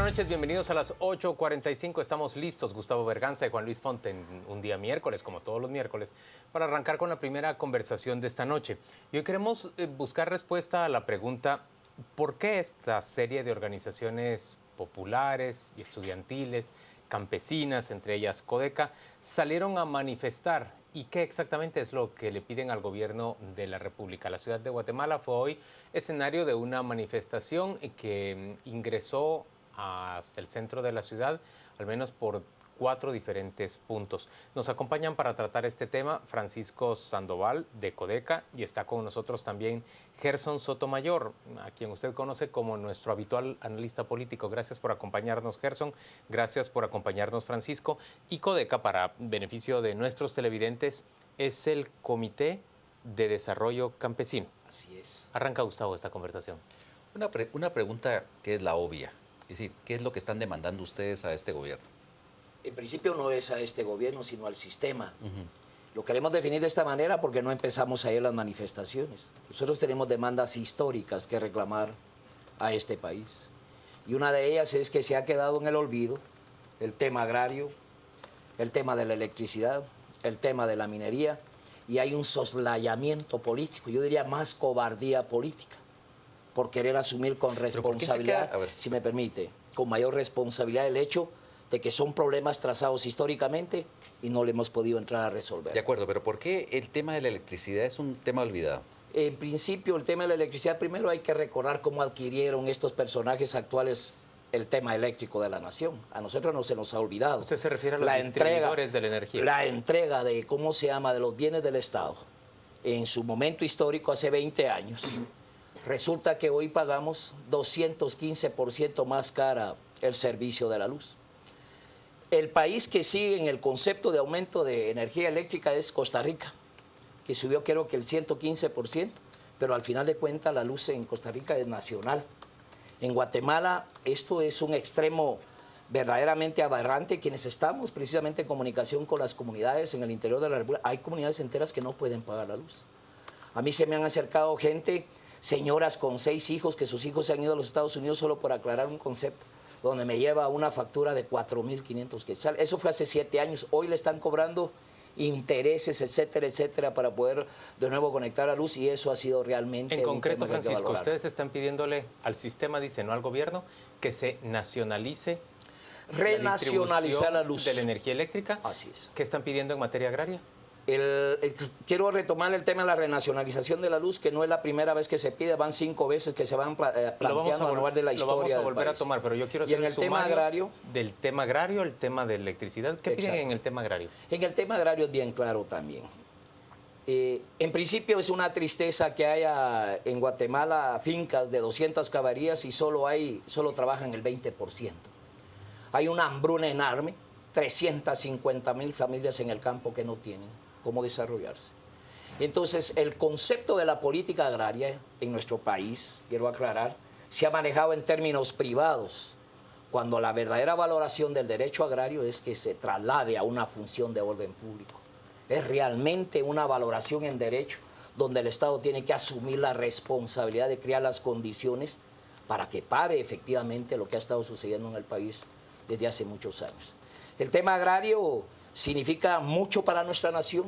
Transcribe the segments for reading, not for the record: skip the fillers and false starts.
buenas noches, bienvenidos a las 8:45. Estamos listos, Gustavo Berganza y Juan Luis Fonten, un día miércoles, como todos los miércoles, para arrancar con la primera conversación de esta noche. Y hoy queremos buscar respuesta a la pregunta: ¿por qué esta serie de organizaciones populares y estudiantiles, campesinas, entre ellas Codeca, salieron a manifestar? ¿Y qué exactamente es lo que le piden al gobierno de la República? La ciudad de Guatemala fue hoy escenario de una manifestación que ingresó hasta el centro de la ciudad, al menos por 4 diferentes puntos. Nos acompañan para tratar este tema Francisco Sandoval de Codeca y está con nosotros también Gerson Sotomayor, a quien usted conoce como nuestro habitual analista político. Gracias por acompañarnos, Gerson. Gracias por acompañarnos, Francisco. Y Codeca, para beneficio de nuestros televidentes, es el Comité de Desarrollo Campesino. Así es. Arranca, Gustavo, esta conversación. Una pregunta que es la obvia. Es decir, ¿qué es lo que están demandando ustedes a este gobierno? En principio no es a este gobierno, sino al sistema. Lo queremos definir de esta manera porque no empezamos ayer las manifestaciones. Nosotros tenemos demandas históricas que reclamar a este país. Y una de ellas es que se ha quedado en el olvido el tema agrario, el tema de la electricidad, el tema de la minería, y hay un soslayamiento político, yo diría más cobardía política, por querer asumir con responsabilidad, si me permite, con mayor responsabilidad el hecho de que son problemas trazados históricamente y no le hemos podido entrar a resolver. De acuerdo, pero ¿por qué el tema de la electricidad es un tema olvidado? En principio, el tema de la electricidad, primero hay que recordar cómo adquirieron estos personajes actuales el tema eléctrico de la nación. A nosotros no se nos ha olvidado. Usted se refiere a los distribuidores de la energía. La entrega de, ¿cómo se llama?, de los bienes del Estado. En su momento histórico, hace 20 años, resulta que hoy pagamos 215% más cara el servicio de la luz. El país que sigue en el concepto de aumento de energía eléctrica es Costa Rica, que subió creo que el 115%, pero al final de cuentas la luz en Costa Rica es nacional. En Guatemala esto es un extremo verdaderamente aberrante. Quienes estamos precisamente en comunicación con las comunidades en el interior de la República, hay comunidades enteras que no pueden pagar la luz. A mí se me han acercado gente, señoras con 6 hijos, que sus hijos se han ido a los Estados Unidos solo por aclarar un concepto, donde me lleva una factura de 4.500 quetzales. Eso fue hace 7 años. Hoy le están cobrando intereses, etcétera, etcétera, para poder de nuevo conectar la luz, y eso ha sido realmente en concreto, Francisco, que ustedes están pidiéndole al sistema, dice, no al gobierno, que se nacionalice, renacionalizar la luz de la energía eléctrica. Así es. ¿Qué están pidiendo en materia agraria? Quiero retomar el tema de la renacionalización de la luz, que no es la primera vez que se pide, van 5 veces que se van planteando a lo largo de la historia. Lo vamos a volver a tomar, pero yo quiero hacer el tema agrario, del tema agrario, el tema de electricidad. ¿Qué piden en el tema agrario? En el tema agrario es bien claro también. En principio es una tristeza que haya en Guatemala fincas de 200 caballerías y solo trabajan el 20%. Hay una hambruna enorme, 350.000 familias en el campo que no tienen cómo desarrollarse. Entonces, el concepto de la política agraria en nuestro país, quiero aclarar, se ha manejado en términos privados, cuando la verdadera valoración del derecho agrario es que se traslade a una función de orden público. Es realmente una valoración en derecho donde el Estado tiene que asumir la responsabilidad de crear las condiciones para que pare efectivamente lo que ha estado sucediendo en el país desde hace muchos años. El tema agrario significa mucho para nuestra nación,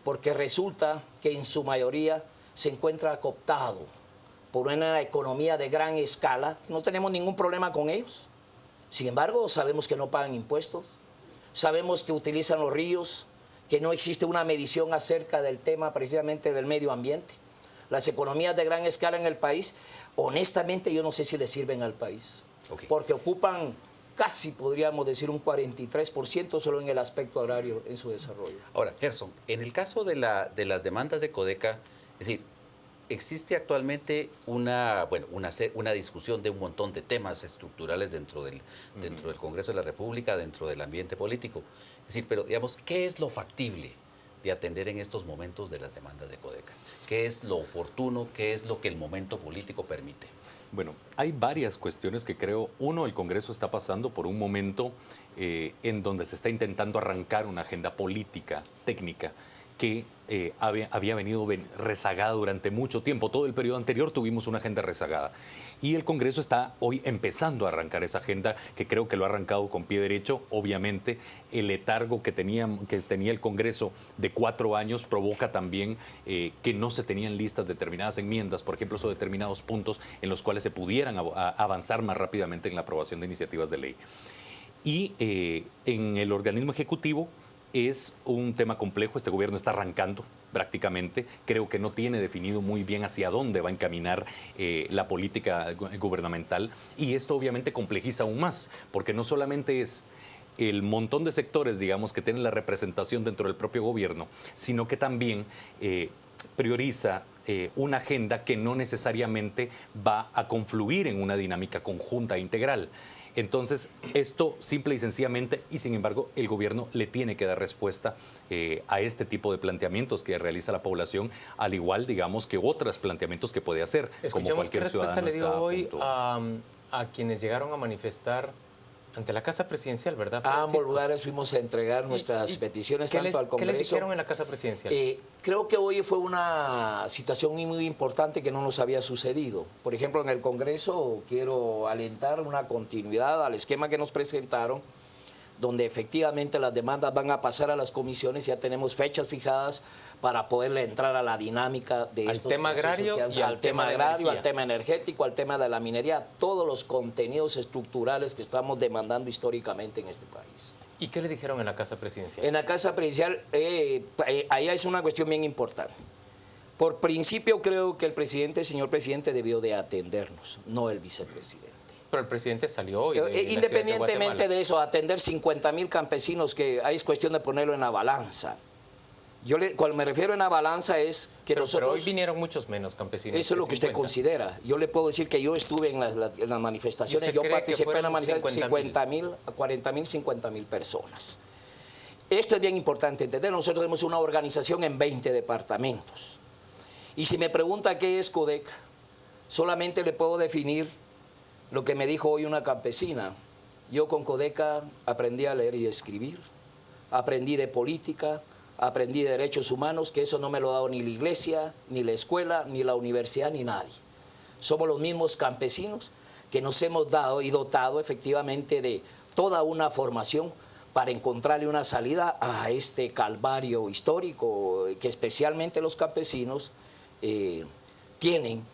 porque resulta que en su mayoría se encuentra cooptado por una economía de gran escala. No tenemos ningún problema con ellos. Sin embargo, sabemos que no pagan impuestos, sabemos que utilizan los ríos, que no existe una medición acerca del tema precisamente del medio ambiente. Las economías de gran escala en el país, honestamente yo no sé si le sirven al país, porque ocupan casi, podríamos decir, un 43% solo en el aspecto agrario en su desarrollo. Ahora, Gerson, en el caso de las demandas de Codeca, es decir, existe actualmente una discusión de un montón de temas estructurales dentro del Congreso de la República, dentro del ambiente político. Es decir, pero digamos, ¿qué es lo factible de atender en estos momentos de las demandas de Codeca? ¿Qué es lo oportuno? ¿Qué es lo que el momento político permite? Bueno, hay varias cuestiones que creo. Uno, el Congreso está pasando por un momento en donde se está intentando arrancar una agenda política, técnica, que había venido rezagada durante mucho tiempo. Todo el periodo anterior tuvimos una agenda rezagada. Y el Congreso está hoy empezando a arrancar esa agenda, que creo que lo ha arrancado con pie derecho. Obviamente, el letargo que tenía el Congreso de 4 años provoca también que no se tenían listas determinadas enmiendas, por ejemplo, sobre determinados puntos en los cuales se pudieran avanzar más rápidamente en la aprobación de iniciativas de ley. Y en el organismo ejecutivo es un tema complejo. Este gobierno está arrancando prácticamente. Creo que no tiene definido muy bien hacia dónde va a encaminar la política gubernamental. Y esto obviamente complejiza aún más, porque no solamente es el montón de sectores, digamos, que tienen la representación dentro del propio gobierno, sino que también prioriza una agenda que no necesariamente va a confluir en una dinámica conjunta e integral. Entonces, esto simple y sencillamente, y sin embargo, el gobierno le tiene que dar respuesta a este tipo de planteamientos que realiza la población, al igual, digamos, que otros planteamientos que puede hacer, como cualquier ciudadano. ¿Qué respuesta le dio hoy a quienes llegaron a manifestar ante la Casa Presidencial, verdad, Francisco? A ambos lugares fuimos a entregar nuestras peticiones tanto al Congreso. ¿Qué le dijeron en la Casa Presidencial? Creo que hoy fue una situación muy importante que no nos había sucedido. Por ejemplo, en el Congreso quiero alentar una continuidad al esquema que nos presentaron, donde efectivamente las demandas van a pasar a las comisiones. Ya tenemos fechas fijadas para poderle entrar a la dinámica de estos tema agrario y al tema agrario, al tema energético, al tema de la minería, todos los contenidos estructurales que estamos demandando históricamente en este país. ¿Y qué le dijeron en la Casa Presidencial? En la Casa Presidencial, ahí es una cuestión bien importante. Por principio creo que el señor presidente debió de atendernos, no el vicepresidente. Pero el presidente salió hoy. Independientemente de eso, atender 50.000 campesinos, que ahí es cuestión de ponerlo en la balanza. Cuando me refiero en la balanza es que nosotros... Pero hoy vinieron muchos menos campesinos. Eso es lo que usted considera. Yo le puedo decir que yo estuve en las manifestaciones, yo participé en la manifestación, 40.000, 50.000 personas. Esto es bien importante entender. Nosotros tenemos una organización en 20 departamentos. Y si me pregunta qué es Codeca, solamente le puedo definir lo que me dijo hoy una campesina. Yo con Codeca aprendí a leer y escribir, aprendí de política, aprendí de derechos humanos, que eso no me lo ha dado ni la iglesia, ni la escuela, ni la universidad, ni nadie. Somos los mismos campesinos que nos hemos dado y dotado efectivamente de toda una formación para encontrarle una salida a este calvario histórico que especialmente los campesinos tienen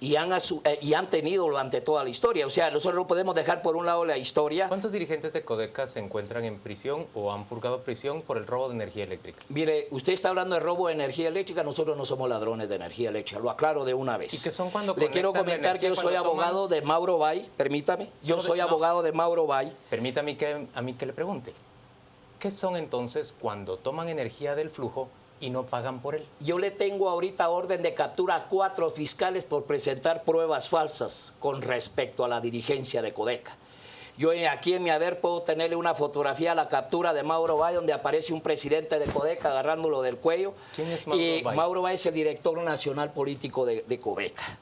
y han tenido durante toda la historia. O sea, nosotros no podemos dejar por un lado la historia. ¿Cuántos dirigentes de Codeca se encuentran en prisión o han purgado prisión por el robo de energía eléctrica? Mire, usted está hablando de robo de energía eléctrica, nosotros no somos ladrones de energía eléctrica, lo aclaro de una vez. ¿Y qué son cuando Le quiero comentar que yo soy abogado de Mauro Bay, permítame, yo soy abogado de Mauro Bay. Permítame a mí que le pregunte, ¿qué son entonces cuando toman energía del flujo y no pagan por él? Yo le tengo ahorita orden de captura a 4 fiscales por presentar pruebas falsas con respecto a la dirigencia de Codeca. Yo aquí en mi haber puedo tenerle una fotografía a la captura de Mauro Bay, donde aparece un presidente de Codeca agarrándolo del cuello. ¿Quién es Mauro Bay? Mauro Bay es el director nacional político de Codeca.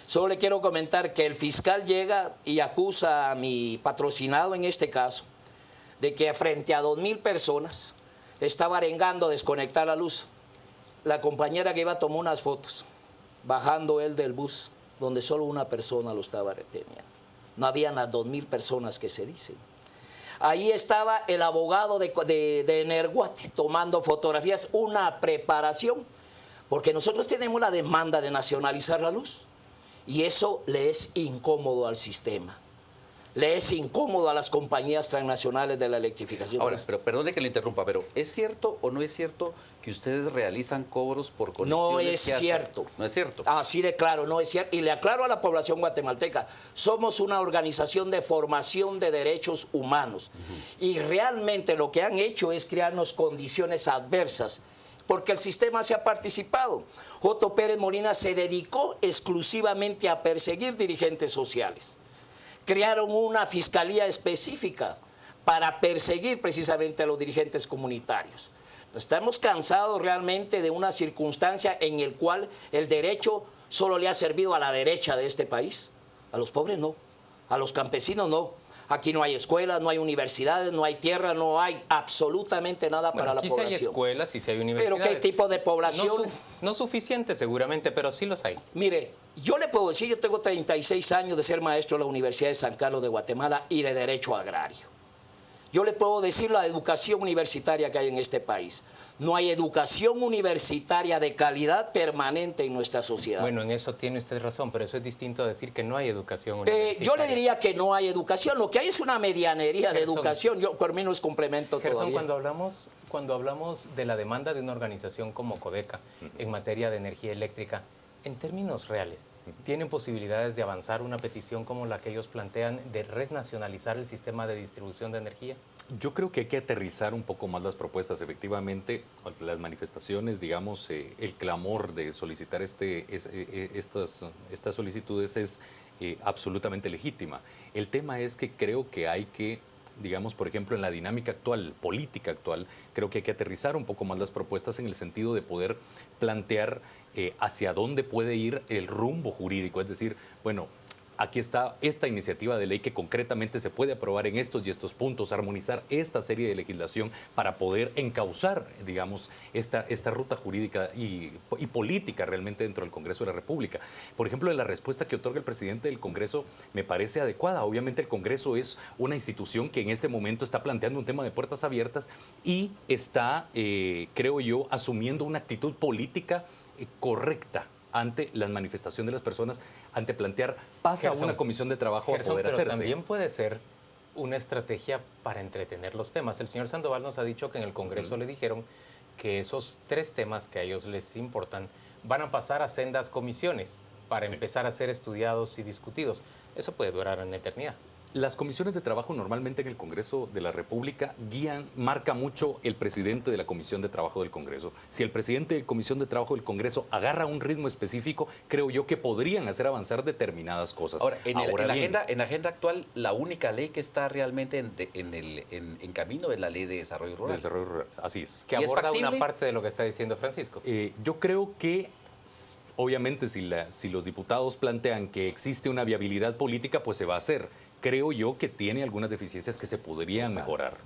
Solo le quiero comentar que el fiscal llega y acusa a mi patrocinado en este caso de que frente a 2.000 personas estaba arengando desconectar la luz. La compañera que iba tomó unas fotos, bajando él del bus, donde solo una persona lo estaba reteniendo. No habían las 2.000 personas que se dicen. Ahí estaba el abogado de Energuate tomando fotografías, una preparación, porque nosotros tenemos la demanda de nacionalizar la luz y eso le es incómodo al sistema. Le es incómodo a las compañías transnacionales de la electrificación. Ahora, pero perdone que le interrumpa, pero ¿es cierto o no es cierto que ustedes realizan cobros por conexiones? No es cierto. No es cierto. Así de claro, no es cierto. Y le aclaro a la población guatemalteca, somos una organización de formación de derechos humanos. Y realmente lo que han hecho es crearnos condiciones adversas, porque el sistema se ha participado. Otto Pérez Molina se dedicó exclusivamente a perseguir dirigentes sociales. Crearon una fiscalía específica para perseguir precisamente a los dirigentes comunitarios. Estamos cansados realmente de una circunstancia en la cual el derecho solo le ha servido a la derecha de este país. A los pobres no, a los campesinos no, Aquí no hay escuelas, no hay universidades, no hay tierra, no hay absolutamente nada para la aquí población. Sí hay escuelas, sí hay Pero universidades. ¿qué tipo de población? No suficiente seguramente, pero sí los hay. Mire, yo le puedo decir, yo tengo 36 años de ser maestro de la Universidad de San Carlos de Guatemala y de Derecho Agrario. Yo le puedo decir la educación universitaria que hay en este país. No hay educación universitaria de calidad permanente en nuestra sociedad. Bueno, en eso tiene usted razón, pero eso es distinto a decir que no hay educación universitaria. Yo le diría que no hay educación. Lo que hay es una medianería de Gerson, educación. Yo por mí no es complemento Gerson, todavía. cuando hablamos de la demanda de una organización como Codeca en materia de energía eléctrica, en términos reales, ¿tienen posibilidades de avanzar una petición como la que ellos plantean de renacionalizar el sistema de distribución de energía? Yo creo que hay que aterrizar un poco más las propuestas. Efectivamente, las manifestaciones, digamos, el clamor de solicitar estas solicitudes es absolutamente legítima. El tema es que creo que hay que, digamos, por ejemplo, en la dinámica actual, política actual, creo que hay que aterrizar un poco más las propuestas en el sentido de poder plantear hacia dónde puede ir el rumbo jurídico. Es decir, bueno, aquí está esta iniciativa de ley que concretamente se puede aprobar en estos y estos puntos, armonizar esta serie de legislación para poder encauzar, digamos, esta ruta jurídica y política realmente dentro del Congreso de la República. Por ejemplo, la respuesta que otorga el presidente del Congreso me parece adecuada. Obviamente el Congreso es una institución que en este momento está planteando un tema de puertas abiertas y está, creo yo, asumiendo una actitud política correcta ante la manifestación de las personas, ante plantear, pasa a una comisión de trabajo a poder pero hacerse. También puede ser una estrategia para entretener los temas. El señor Sandoval nos ha dicho que en el Congreso le dijeron que esos 3 temas que a ellos les importan van a pasar a sendas comisiones para empezar a ser estudiados y discutidos. Eso puede durar en la eternidad. Las comisiones de trabajo normalmente en el Congreso de la República marca mucho el presidente de la Comisión de Trabajo del Congreso. Si el presidente de la Comisión de Trabajo del Congreso agarra un ritmo específico, creo yo que podrían hacer avanzar determinadas cosas. Ahora, en la agenda actual, la única ley que está realmente en camino es la Ley de Desarrollo Rural. Desarrollo rural, así es. Que aborda una parte de lo que está diciendo Francisco. Yo creo que obviamente si los diputados plantean que existe una viabilidad política, pues se va a hacer. Creo yo que tiene algunas deficiencias que se podrían mejorar.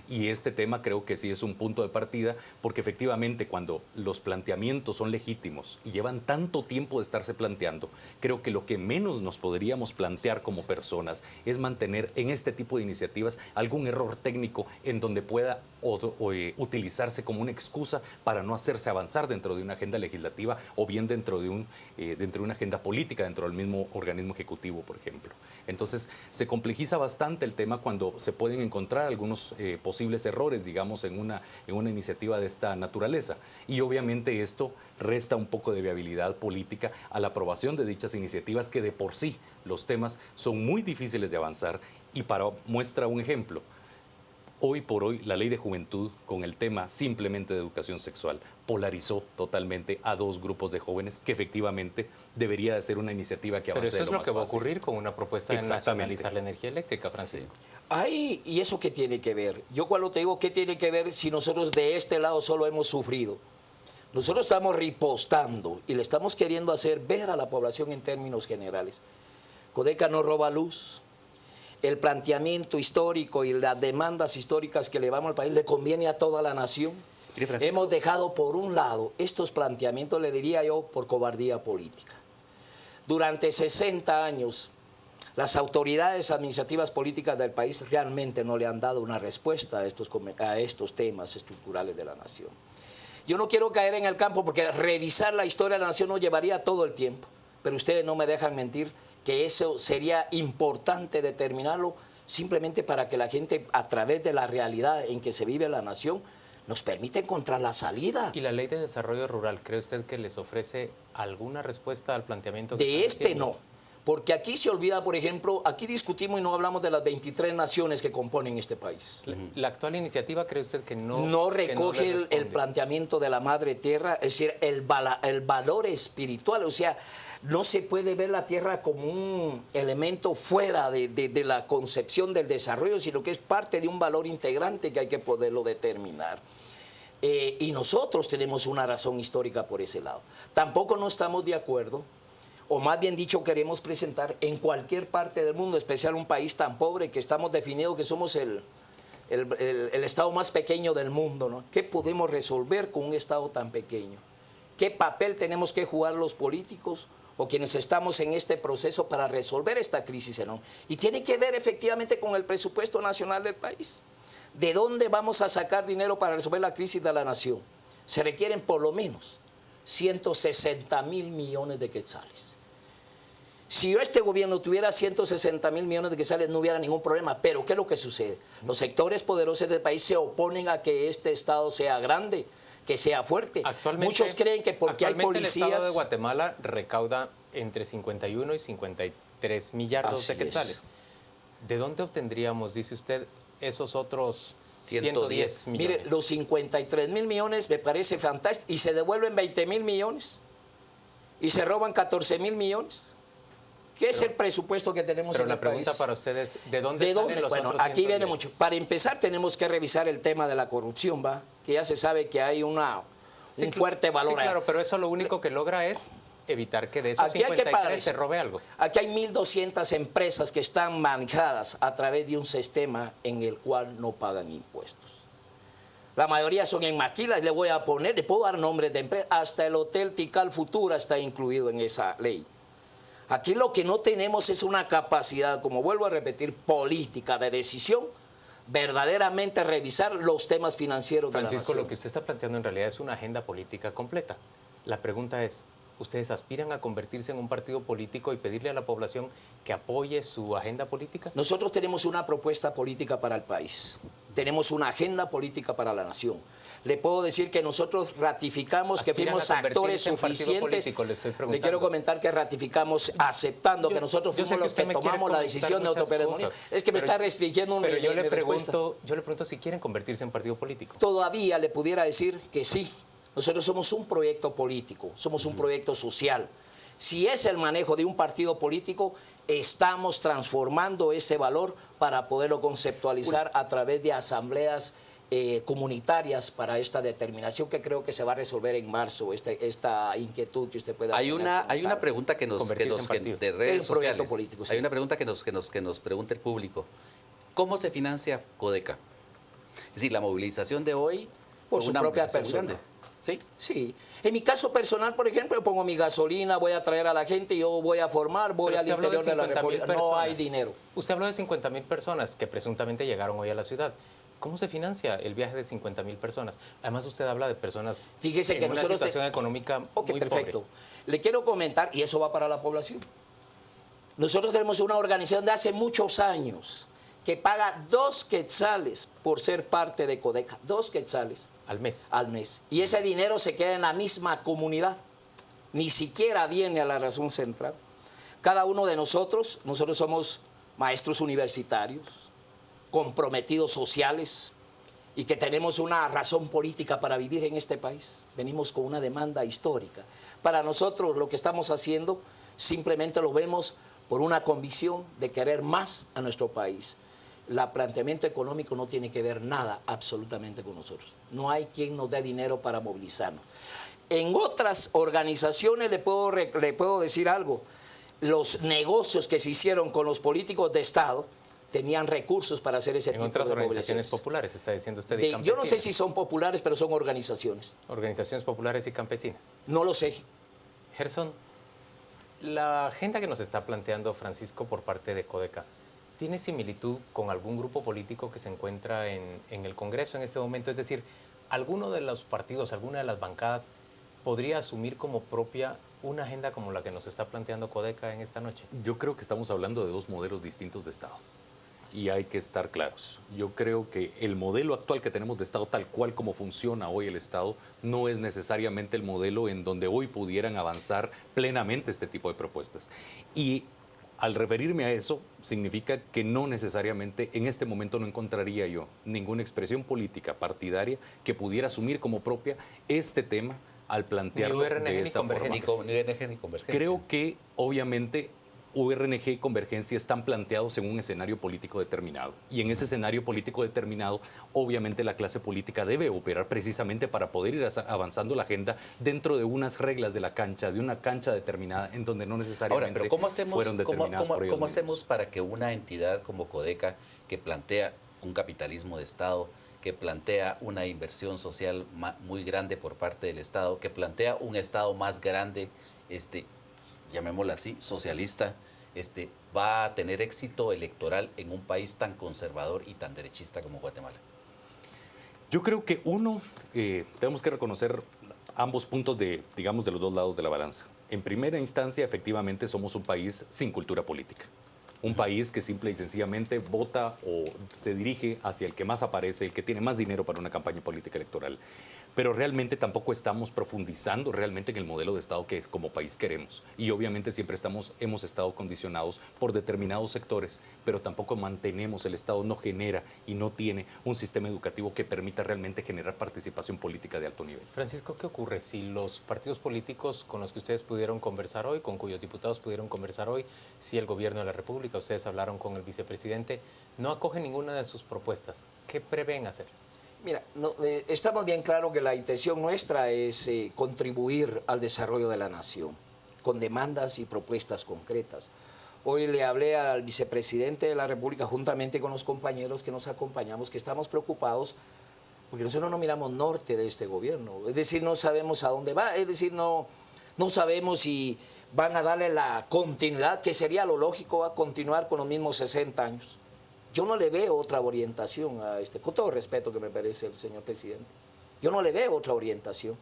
Y este tema creo que sí es un punto de partida, porque efectivamente cuando los planteamientos son legítimos y llevan tanto tiempo de estarse planteando, creo que lo que menos nos podríamos plantear como personas es mantener en este tipo de iniciativas algún error técnico en donde pueda utilizarse como una excusa para no hacerse avanzar dentro de una agenda legislativa o bien dentro de una agenda política, dentro del mismo organismo ejecutivo, por ejemplo. Entonces, se complejiza bastante el tema cuando se pueden encontrar algunos posibles errores, digamos, en una iniciativa de esta naturaleza. Y obviamente esto resta un poco de viabilidad política a la aprobación de dichas iniciativas, que de por sí los temas son muy difíciles de avanzar. Y para muestra un ejemplo, hoy por hoy la Ley de Juventud, con el tema simplemente de educación sexual, polarizó totalmente a 2 grupos de jóvenes que efectivamente debería de ser una iniciativa que avance. Pero eso es lo que va a fácil. ocurrir con una propuesta de nacionalizar la energía eléctrica, Francisco. Ay, ¿y eso qué tiene que ver? Yo cuando te digo qué tiene que ver si nosotros de este lado solo hemos sufrido. Nosotros estamos ripostando y le estamos queriendo hacer ver a la población en términos generales. Codeca no roba luz. El planteamiento histórico y las demandas históricas que le vamos al país le conviene a toda la nación. Hemos dejado por un lado estos planteamientos, le diría yo, por cobardía política. Durante 60 años, las autoridades administrativas políticas del país realmente no le han dado una respuesta a estos temas estructurales de la nación. Yo no quiero caer en el campo porque revisar la historia de la nación nos llevaría todo el tiempo, pero ustedes no me dejan mentir que eso sería importante determinarlo simplemente para que la gente, a través de la realidad en que se vive la nación, nos permita encontrar la salida. ¿Y la Ley de Desarrollo Rural, cree usted que les ofrece alguna respuesta al planteamiento que De están haciendo? no, porque aquí se olvida, por ejemplo, aquí discutimos y no hablamos de las 23 naciones que componen este país. ¿La actual iniciativa cree usted que no No recoge le el responde? planteamiento de la Madre Tierra, es decir, el valor espiritual, o sea, no se puede ver la tierra como un elemento fuera de la concepción del desarrollo, sino que es parte de un valor integrante que hay que poderlo determinar. Y nosotros tenemos una razón histórica por ese lado. Tampoco no estamos de acuerdo o más bien dicho, queremos presentar en cualquier parte del mundo, especial un país tan pobre que estamos definidos que somos el Estado más pequeño del mundo, ¿no? ¿Qué podemos resolver con un Estado tan pequeño? ¿Qué papel tenemos que jugar los políticos o quienes estamos en este proceso para resolver esta crisis enorme? Y tiene que ver efectivamente con el presupuesto nacional del país. ¿De dónde vamos a sacar dinero para resolver la crisis de la nación? Se requieren por lo menos 160.000 millones de quetzales. Si este gobierno tuviera 160.000 millones de quetzales, no hubiera ningún problema. Pero ¿qué es lo que sucede? Los sectores poderosos del país se oponen a que este Estado sea grande, que sea fuerte. Muchos creen que porque hay policías... el Estado de Guatemala recauda entre 51 y 53 millardos de quetzales. ¿De dónde obtendríamos, dice usted, esos otros 110 millones? Mire, los 53.000 millones me parece fantástico. Y se devuelven 20.000 millones. Y se roban 14.000 millones. ¿Qué es el presupuesto que tenemos en el país? Pero la pregunta para ustedes, ¿de dónde salen los otros 110? Aquí viene mucho. Para empezar, tenemos que revisar el tema de la corrupción, ¿va? Que ya se sabe que hay un fuerte valor. Sí, claro, pero eso lo único que logra es evitar que de esos aquí 53 se robe algo. Aquí hay 1.200 empresas que están manejadas a través de un sistema en el cual no pagan impuestos. La mayoría son en maquilas, le puedo dar nombres de empresas, hasta el Hotel Tikal Futura está incluido en esa ley. Aquí lo que no tenemos es una capacidad, como vuelvo a repetir, política de decisión, verdaderamente revisar los temas financieros de la nación. Francisco, lo que usted está planteando en realidad es una agenda política completa. La pregunta es, ¿ustedes aspiran a convertirse en un partido político y pedirle a la población que apoye su agenda política? Nosotros tenemos una propuesta política para el país. Tenemos una agenda política para la nación. Le puedo decir que nosotros ratificamos que fuimos actores suficientes. Le quiero comentar que ratificamos aceptando que nosotros fuimos los que tomamos la decisión de autopermanencia. Es que me está restringiendo pero yo le pregunto si quieren convertirse en partido político. Todavía le pudiera decir que sí. Nosotros somos un proyecto político, somos un proyecto social. Si es el manejo de un partido político, estamos transformando ese valor para poderlo conceptualizar a través de asambleas comunitarias para esta determinación que creo que se va a resolver en marzo, esta inquietud que usted pueda tener. Hay una pregunta que nos de redes sociales. Político, sí. Hay una pregunta que nos pregunta el público. ¿Cómo se financia Codeca? Es decir, la movilización de hoy por su propia persona. ¿Sí? Sí. En mi caso personal, por ejemplo, yo pongo mi gasolina, voy a traer a la gente, yo voy a formar, voy al interior de la República. No hay dinero. Usted habló de 50.000 personas que presuntamente llegaron hoy a la ciudad. ¿Cómo se financia el viaje de 50.000 personas? Además, usted habla de personas en una situación económica muy perfecto. pobre. Le quiero comentar, y eso va para la población. Nosotros tenemos una organización de hace muchos años que paga 2 quetzales por ser parte de Codeca. 2 quetzales. Al mes. Al mes. Y ese dinero se queda en la misma comunidad. Ni siquiera viene a la razón central. Cada uno de nosotros somos maestros universitarios, comprometidos sociales y que tenemos una razón política para vivir en este país. Venimos con una demanda histórica. Para nosotros lo que estamos haciendo simplemente lo vemos por una convicción de querer más a nuestro país. El planteamiento económico no tiene que ver nada absolutamente con nosotros. No hay quien nos dé dinero para movilizarnos. En otras organizaciones le puedo decir algo. Los negocios que se hicieron con los políticos de Estado tenían recursos para hacer ese tipo de movilizaciones. En otras organizaciones populares, está diciendo usted, y campesinas. Yo no sé si son populares, pero son organizaciones. Organizaciones populares y campesinas. No lo sé. Gerson, la agenda que nos está planteando Francisco por parte de Codeca, ¿tiene similitud con algún grupo político que se encuentra en el Congreso en este momento? Es decir, ¿alguno de los partidos, alguna de las bancadas podría asumir como propia una agenda como la que nos está planteando Codeca en esta noche? Yo creo que estamos hablando de dos modelos distintos de Estado. Y hay que estar claros. Yo creo que el modelo actual que tenemos de Estado, tal cual como funciona hoy el Estado, no es necesariamente el modelo en donde hoy pudieran avanzar plenamente este tipo de propuestas. Y al referirme a eso, significa que no necesariamente, en este momento no encontraría yo ninguna expresión política partidaria que pudiera asumir como propia este tema al plantearlo de esta forma. Ni URNG ni Convergencia. Creo que, obviamente, URNG y Convergencia están planteados en un escenario político determinado. Y en ese escenario político determinado, obviamente la clase política debe operar precisamente para poder ir avanzando la agenda dentro de unas reglas de la cancha, de una cancha determinada, en donde no necesariamente Ahora, pero ¿cómo hacemos, fueron determinadas por ellos cómo mismos. hacemos para que una entidad como Codeca, que plantea un capitalismo de Estado, que plantea una inversión social muy grande por parte del Estado, que plantea un Estado más grande, llamémoslo así, socialista, va a tener éxito electoral en un país tan conservador y tan derechista como Guatemala? Yo creo que tenemos que reconocer ambos puntos digamos, de los dos lados de la balanza. En primera instancia, efectivamente, somos un país sin cultura política. Un país que simple y sencillamente vota o se dirige hacia el que más aparece, el que tiene más dinero para una campaña política electoral. Pero realmente tampoco estamos profundizando realmente en el modelo de Estado que como país queremos. Y obviamente siempre hemos estado condicionados por determinados sectores, pero tampoco mantenemos, el Estado no genera y no tiene un sistema educativo que permita realmente generar participación política de alto nivel. Francisco, ¿qué ocurre si los partidos políticos con los que ustedes pudieron conversar hoy, con cuyos diputados pudieron conversar hoy, si el gobierno de la República, ustedes hablaron con el vicepresidente, no acogen ninguna de sus propuestas? ¿Qué prevén hacer? Mira, estamos bien claros que la intención nuestra es contribuir al desarrollo de la nación, con demandas y propuestas concretas. Hoy le hablé al vicepresidente de la República, juntamente con los compañeros que nos acompañamos, que estamos preocupados porque nosotros no miramos norte de este gobierno. Es decir, no sabemos a dónde va, es decir, no sabemos si van a darle la continuidad, que sería lo lógico, a continuar con los mismos 60 años. Yo no le veo otra orientación a con todo el respeto que me merece el señor presidente. Yo no le veo otra orientación.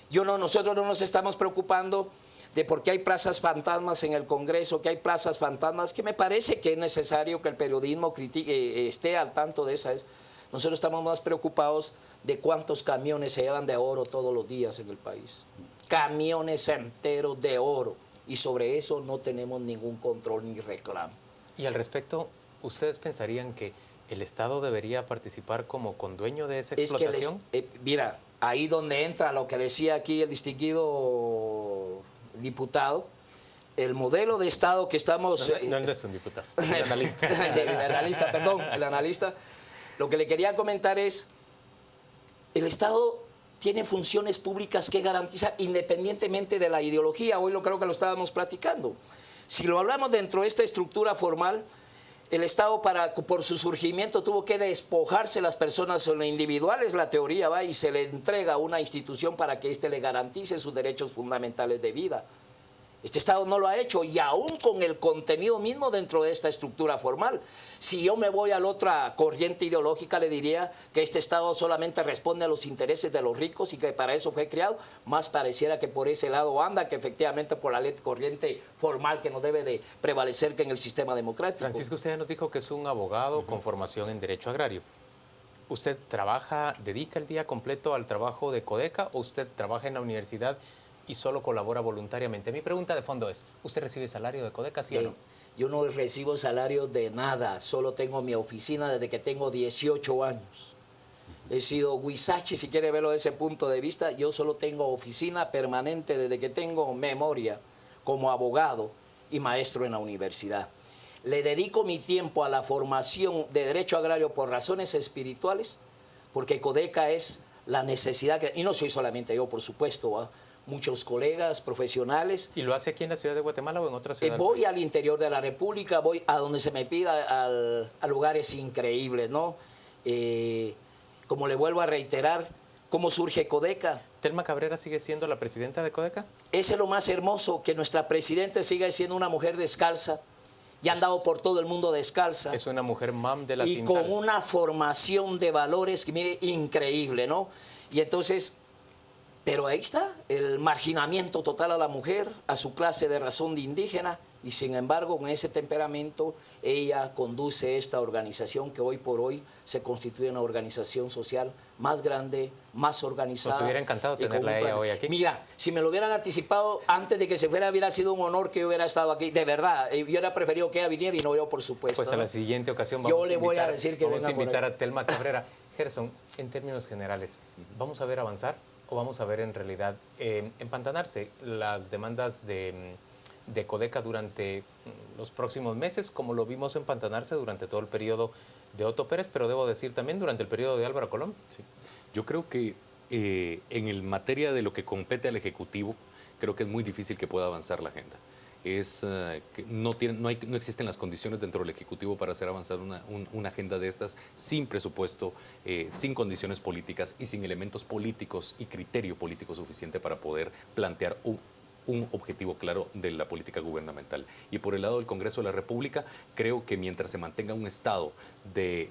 Nosotros no nos estamos preocupando de por qué hay plazas fantasmas en el Congreso, que hay plazas fantasmas, que me parece que es necesario que el periodismo esté al tanto de esas. Nosotros estamos más preocupados de cuántos camiones se llevan de oro todos los días en el país. Camiones enteros de oro. Y sobre eso no tenemos ningún control ni reclamo. Y al respecto, ¿ustedes pensarían que el Estado debería participar como condueño de esa explotación? Mira, ahí donde entra lo que decía aquí el distinguido diputado, el modelo de Estado que estamos... No es un diputado, el analista. Sí, el analista. Lo que le quería comentar es, el Estado tiene funciones públicas que garantizar independientemente de la ideología. Hoy creo que lo estábamos platicando. Si lo hablamos dentro de esta estructura formal, el Estado por su surgimiento tuvo que despojarse las personas individuales, la teoría va, y se le entrega a una institución para que éste le garantice sus derechos fundamentales de vida. Este Estado no lo ha hecho, y aún con el contenido mismo dentro de esta estructura formal. Si yo me voy a la otra corriente ideológica, le diría que este Estado solamente responde a los intereses de los ricos y que para eso fue creado. Más pareciera que por ese lado anda, que efectivamente por la corriente formal que no debe de prevalecer que en el sistema democrático. Francisco, usted nos dijo que es un abogado con formación en Derecho Agrario. ¿Usted dedica el día completo al trabajo de Codeca o usted trabaja en la universidad y solo colabora voluntariamente? Mi pregunta de fondo es, ¿usted recibe salario de Codeca, sí o no? Yo no recibo salario de nada, solo tengo mi oficina desde que tengo 18 años. He sido huizache, si quiere verlo desde ese punto de vista. Yo solo tengo oficina permanente desde que tengo memoria como abogado y maestro en la universidad. Le dedico mi tiempo a la formación de Derecho Agrario por razones espirituales, porque Codeca es la necesidad, y no soy solamente yo, por supuesto, muchos colegas profesionales. ¿Y lo hace aquí en la ciudad de Guatemala o en otra ciudad? Voy al interior de la República, voy a donde se me pida, a lugares increíbles, ¿no? Como le vuelvo a reiterar, ¿cómo surge Codeca? ¿Telma Cabrera sigue siendo la presidenta de Codeca? Ese es lo más hermoso, que nuestra presidenta siga siendo una mujer descalza, y ha andado por todo el mundo descalza. Es una mujer mam de la y Cintal. con una formación de valores, que mire, increíble, ¿no? Y entonces... Pero ahí está, el marginamiento total a la mujer, a su clase de razón de indígena, y sin embargo, con ese temperamento, ella conduce esta organización que hoy por hoy se constituye una organización social más grande, más organizada. Nos hubiera encantado tenerla a ella hoy aquí. Mira, si me lo hubieran anticipado antes de que se fuera, hubiera sido un honor que yo hubiera estado aquí. De verdad, yo hubiera preferido que ella viniera y no yo, por supuesto. Pues a la siguiente ocasión vamos a invitar a Telma Cabrera. Gerson, en términos generales, ¿vamos a ver avanzar o vamos a ver en realidad empantanarse las demandas de de Codeca durante los próximos meses, como lo vimos empantanarse durante todo el periodo de Otto Pérez, pero debo decir también durante el periodo de Álvaro Colón? Sí. Yo creo que en el materia de lo que compete al Ejecutivo, creo que es muy difícil que pueda avanzar la agenda. Que no existen las condiciones dentro del Ejecutivo para hacer avanzar una agenda de estas sin presupuesto, sin condiciones políticas y sin elementos políticos y criterio político suficiente para poder plantear un objetivo claro de la política gubernamental. Y por el lado del Congreso de la República, creo que mientras se mantenga un estado de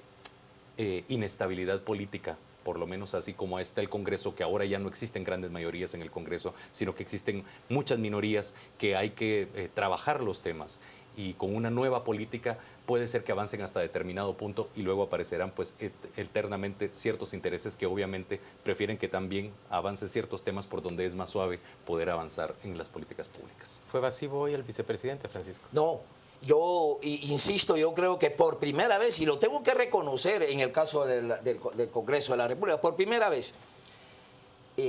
inestabilidad política, por lo menos así como está el Congreso, que ahora ya no existen grandes mayorías en el Congreso, sino que existen muchas minorías, que hay que trabajar los temas. Y con una nueva política puede ser que avancen hasta determinado punto y luego aparecerán pues eternamente ciertos intereses que obviamente prefieren que también avancen ciertos temas por donde es más suave poder avanzar en las políticas públicas. ¿Fue evasivo hoy el vicepresidente, Francisco? No, yo insisto, yo creo que por primera vez, y lo tengo que reconocer en el caso del Congreso de la República, por primera vez,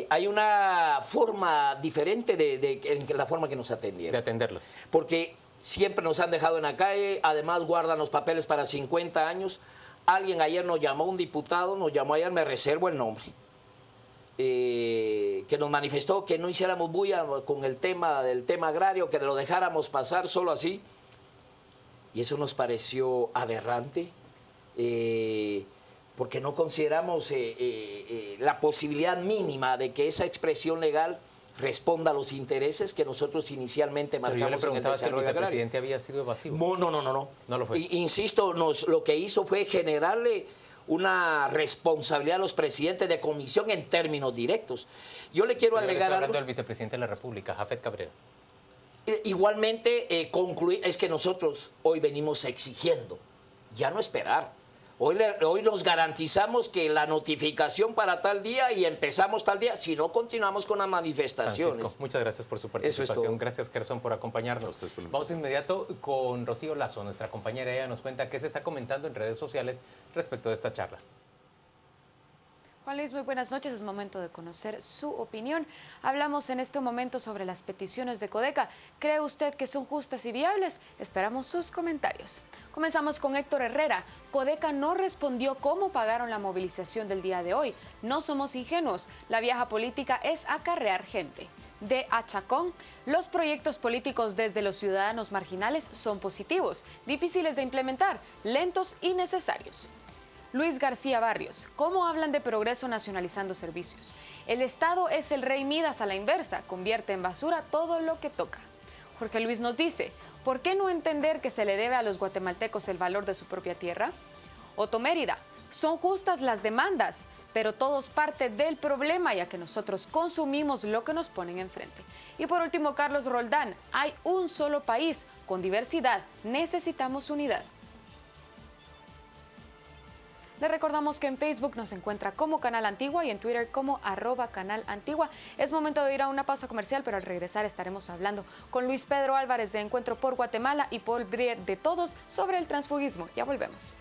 hay una forma diferente en la forma que nos atendieron. De atenderlos. Porque siempre nos han dejado en la calle, además guardan los papeles para 50 años. Alguien ayer nos llamó, un diputado nos llamó ayer, me reservo el nombre, que nos manifestó que no hiciéramos bulla con el tema agrario, que lo dejáramos pasar solo así. Y eso nos pareció aberrante, porque no consideramos la posibilidad mínima de que esa expresión legal responda a los intereses que nosotros inicialmente Pero yo le marcamos en el preguntaba si el desarrollo agrario. vicepresidente había sido evasivo. No. No lo fue. Insisto, lo que hizo fue generarle una responsabilidad a los presidentes de comisión en términos directos. Yo le quiero Pero yo le agregar estoy algo. hablando del vicepresidente de la República, Jafet Cabrera. Igualmente, concluir, es que nosotros hoy venimos exigiendo, ya no esperar. Hoy nos garantizamos que la notificación para tal día y empezamos tal día, si no continuamos con las manifestaciones. Francisco, muchas gracias por su Eso es participación. todo. Gracias, Gerson, por acompañarnos. Vamos de inmediato con Rocío Lazo, nuestra compañera. Ella nos cuenta qué se está comentando en redes sociales respecto de esta charla. Juan Luis, muy buenas noches. Es momento de conocer su opinión. Hablamos en este momento sobre las peticiones de Codeca. ¿Cree usted que son justas y viables? Esperamos sus comentarios. Comenzamos con Héctor Herrera. Codeca no respondió cómo pagaron la movilización del día de hoy. No somos ingenuos. La vieja política es acarrear gente. De Achacón, los proyectos políticos desde los ciudadanos marginales son positivos, difíciles de implementar, lentos y necesarios. Luis García Barrios, ¿cómo hablan de progreso nacionalizando servicios? El Estado es el rey Midas a la inversa, convierte en basura todo lo que toca. Jorge Luis nos dice, ¿por qué no entender que se le debe a los guatemaltecos el valor de su propia tierra? Otto Mérida, son justas las demandas, pero todos parte del problema ya que nosotros consumimos lo que nos ponen enfrente. Y por último, Carlos Roldán, hay un solo país con diversidad, necesitamos unidad. Le recordamos que en Facebook nos encuentra como Canal Antigua y en Twitter como @Canal Antigua. Es momento de ir a una pausa comercial, pero al regresar estaremos hablando con Luis Pedro Álvarez de Encuentro por Guatemala y Paul Brier de Todos sobre el transfugismo. Ya volvemos.